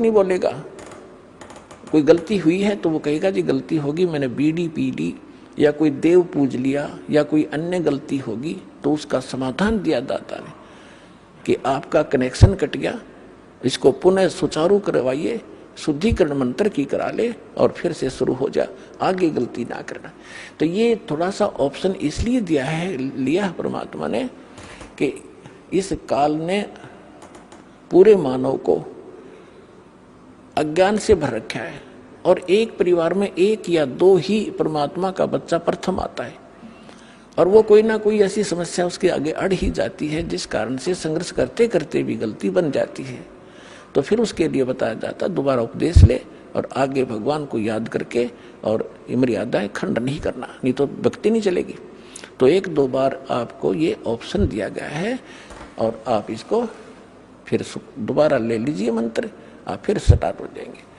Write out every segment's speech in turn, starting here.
नहीं बोलेगा। कोई गलती हुई है तो वो कहेगा जी गलती होगी, मैंने बीड़ी पी ली या कोई देव पूज लिया या कोई अन्य गलती होगी, तो उसका समाधान दिया दाता ने कि आपका कनेक्शन कट गया, इसको पुनः सुचारू करवाइए, शुद्धिकरण मंत्र की करा ले और फिर से शुरू हो जा, आगे गलती ना करना। तो ये थोड़ा सा ऑप्शन इसलिए दिया है, लिया है परमात्मा ने कि इस काल ने पूरे मानव को अज्ञान से भर रखा है और एक परिवार में एक या दो ही परमात्मा का बच्चा प्रथम आता है और वो कोई ना कोई ऐसी समस्या उसके आगे अड़ ही जाती है जिस कारण से संघर्ष करते करते भी गलती बन जाती है। तो फिर उसके लिए बताया जाता दोबारा उपदेश ले और आगे भगवान को याद करके और मर्यादाएं खंड नहीं करना, नहीं तो भक्ति नहीं चलेगी। तो एक दो बार आपको ये ऑप्शन दिया गया है और आप इसको फिर दोबारा ले लीजिए मंत्र, आप फिर स्टार्ट हो जाएंगे।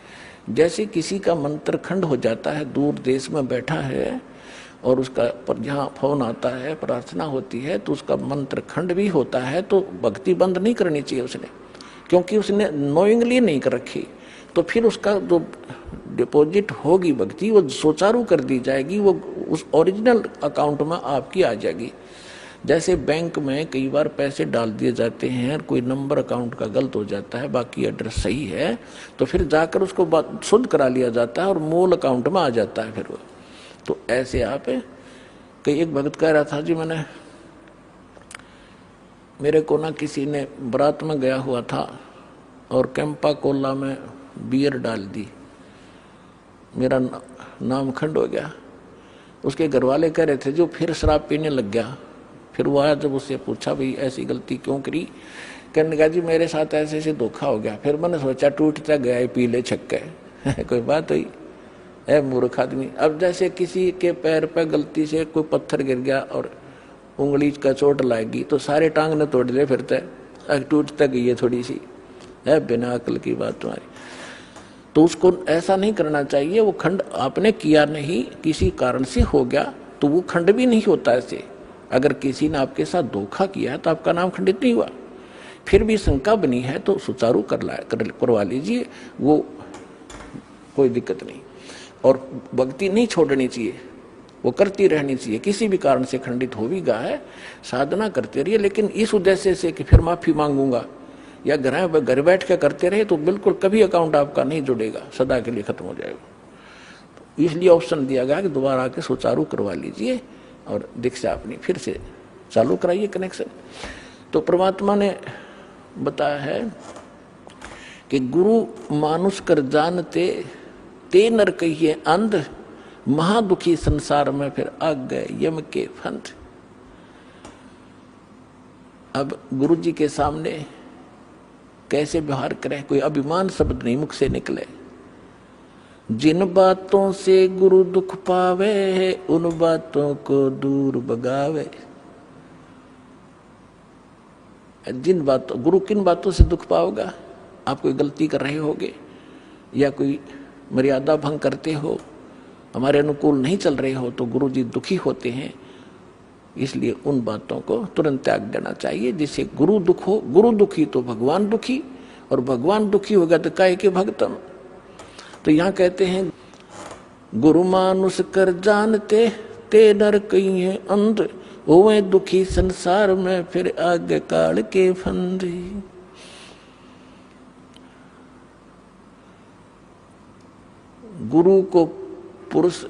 जैसे किसी का मंत्र खंड हो जाता है, दूर देश में बैठा है और उसका पर जहाँ फोन आता है, प्रार्थना होती है, तो उसका मंत्र खंड भी होता है, तो भक्ति बंद नहीं करनी चाहिए उसने, क्योंकि उसने नोइंगली नहीं कर रखी। तो फिर उसका जो डिपॉजिट होगी भक्ति वो सुचारू कर दी जाएगी, वो उस ओरिजिनल अकाउंट में आपकी आ जाएगी। जैसे बैंक में कई बार पैसे डाल दिए जाते हैं, कोई नंबर अकाउंट का गलत हो जाता है, बाकी एड्रेस सही है, तो फिर जाकर उसको शुद्ध करा लिया जाता है और मूल अकाउंट में आ जाता है फिर वो। तो ऐसे आप कई, एक भगत कह रहा था जी मेरे को ना किसी ने बारात में गया हुआ था और कैंपा कोला में बियर डाल दी, मेरा नाम खंड हो गया। उसके घर वाले कह रहे थे जो फिर शराब पीने लग गया। फिर वो आया, जब उससे पूछा भाई ऐसी गलती क्यों करी, कहने लगा जी मेरे साथ ऐसे ऐसे धोखा हो गया। फिर मैंने सोचा टूटता गया पीले छक्के कोई बात हुई है मूर्ख आदमी। अब जैसे किसी के पैर पर गलती से कोई पत्थर गिर गया और उंगली का चोट लाएगी तो सारे टांग ने तोड़ ले, फिरता है टूटता गई है थोड़ी सी, है बिना अकल की बात तुम्हारी। तो उसको ऐसा नहीं करना चाहिए। वो खंड आपने किया नहीं, किसी कारण से हो गया तो वो खंड भी नहीं होता ऐसे। अगर किसी ने आपके साथ धोखा किया तो आपका नाम खंडित नहीं हुआ। फिर भी शंका बनी है तो सुचारू करवा लीजिए, वो कोई दिक्कत नहीं। और भक्ति नहीं छोड़नी चाहिए, वो करती रहनी चाहिए। किसी भी कारण से खंडित हो भी गया है, साधना करते रहिए, लेकिन इस उद्देश्य से कि फिर माफी मांगूंगा या घर बैठ के करते रहे तो बिल्कुल कभी अकाउंट आपका नहीं जुड़ेगा, सदा के लिए खत्म हो जाएगा। तो इसलिए ऑप्शन दिया गया कि दोबारा आके सुचारू करवा लीजिए और दीक्षा अपनी फिर से चालू कराइए कनेक्शन। तो परमात्मा ने बताया है कि गुरु मानुष कर जानते ते नर कहिए अंध, महादुखी संसार में फिर आ गए यम के फंद। अब गुरु जी के सामने कैसे व्यवहार करें, कोई अभिमान शब्द नहीं मुख से निकले। जिन बातों से गुरु दुख पावे उन बातों को दूर भगावे। जिन बातों, गुरु किन बातों से दुख पाओगा, आप कोई गलती कर रहे होगे या कोई मर्यादा भंग करते हो, हमारे अनुकूल नहीं चल रहे हो, तो गुरु जी दुखी होते हैं। इसलिए उन बातों को तुरंत त्याग देना चाहिए जिससे गुरु दुख हो। गुरु दुखी तो भगवान दुखी, और भगवान दुखी होगा तो काहे के भक्तम। तो यहाँ कहते हैं गुरु मानुष कर जानते ते नर कहिए अंध, होवे दुखी संसार में फिर आगे काल के फंद। गुरु को पुरुष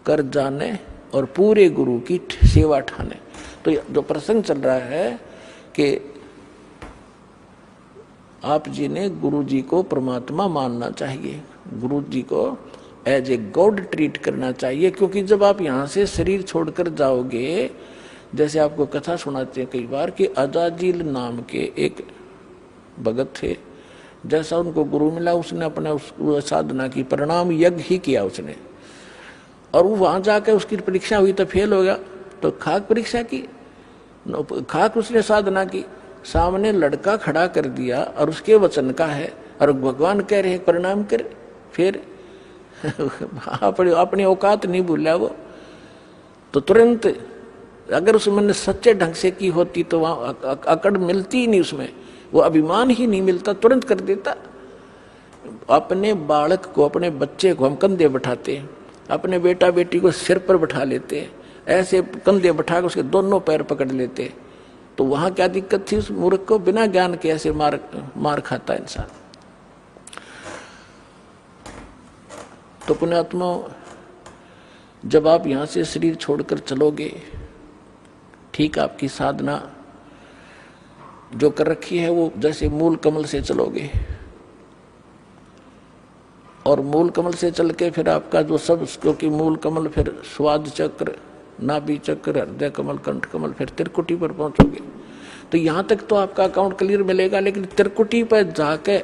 कर जाने और पूरे गुरु की सेवा ठाने। तो जो प्रसंग चल रहा है कि आप जी ने गुरु जी को परमात्मा मानना चाहिए, गुरु जी को एज ए गॉड ट्रीट करना चाहिए। क्योंकि जब आप यहाँ से शरीर छोड़कर जाओगे, जैसे आपको कथा सुनाते हैं कई बार कि अजाजिल नाम के एक भगत थे, जैसा उनको गुरु मिला उसने अपने साधना की परिणाम यज्ञ ही किया उसने, और वो वहां जाकर उसकी परीक्षा हुई तो फेल हो गया। तो खाक परीक्षा की, खाक उसने साधना की, सामने लड़का खड़ा कर दिया और उसके वचन का है और भगवान कह रहे परिणाम कर, फिर अपनी औकात नहीं भूला वो। तो तुरंत अगर उसमें सच्चे ढंग से की होती तो वहां अकड़ मिलती ही नहीं, उसमें वो अभिमान ही नहीं मिलता, तुरंत कर देता। अपने बालक को, अपने बच्चे को हम कंधे बैठाते हैं, अपने बेटा बेटी को सिर पर बैठा लेते हैं, ऐसे कंधे बैठा के उसके दोनों पैर पकड़ लेते, तो वहां क्या दिक्कत थी उस मूर्ख को? बिना ज्ञान के ऐसे मार खाता इंसान। तो पुण्यात्मा, जब आप यहां से शरीर छोड़कर चलोगे, ठीक आपकी साधना जो कर रखी है वो जैसे मूल कमल से चलोगे, और मूल कमल से चल के फिर आपका जो सब, क्योंकि मूल कमल फिर स्वाद चक्र, नाभि चक्र, हृदय कमल, कंठ कमल, फिर त्रिकुटी पर पहुंचोगे। तो यहां तक तो आपका अकाउंट क्लियर मिलेगा, लेकिन त्रिकुटी पर जाके